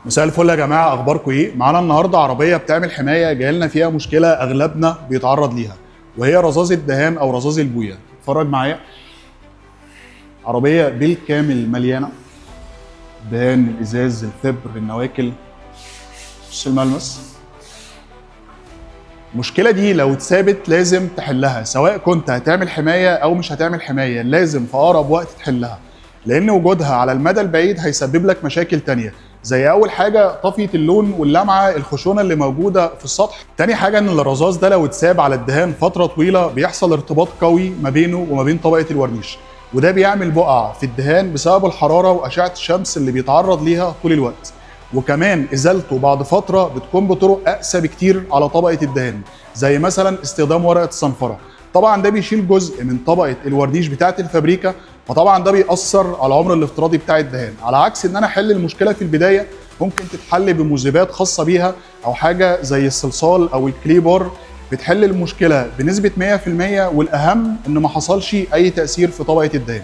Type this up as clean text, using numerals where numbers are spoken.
مساء الفل يا جماعه، اخباركم ايه؟ معانا النهارده عربيه بتعمل حمايه جاي لنا فيها مشكله اغلبنا بيتعرض ليها، وهي رذاذ الدهان او رذاذ البويه. اتفرج معايا. عربيه بالكامل مليانه دهان، الازاز، الفبر، النواكل. بص الملمس. المشكله دي لو اتثابت لازم تحلها، سواء كنت هتعمل حمايه او مش هتعمل حمايه، لازم في اقرب وقت تحلها، لان وجودها على المدى البعيد هيسبب لك مشاكل تانية، زي اول حاجه طفيه اللون واللمعه الخشونه اللي موجوده في السطح. تاني حاجه ان الرذاذ ده لو اتساب على الدهان فتره طويله بيحصل ارتباط قوي ما بينه وما بين طبقه الورنيش، وده بيعمل بقع في الدهان بسبب الحراره واشعه الشمس اللي بيتعرض ليها طول الوقت. وكمان ازالته بعد فتره بتكون بطرق اقسى بكتير على طبقه الدهان، زي مثلا استخدام ورقه الصنفره. طبعا ده بيشيل جزء من طبقه الورنيش بتاعه الفابريكا، فطبعا ده بيأثر على العمر الافتراضي بتاع الدهان، على عكس ان انا احل المشكله في البدايه ممكن تتحل بمذيبات خاصه بيها، او حاجه زي الصلصال او الكليبر بتحل المشكله بنسبه 100%، والاهم ان ما حصلش اي تاثير في طبقه الدهان.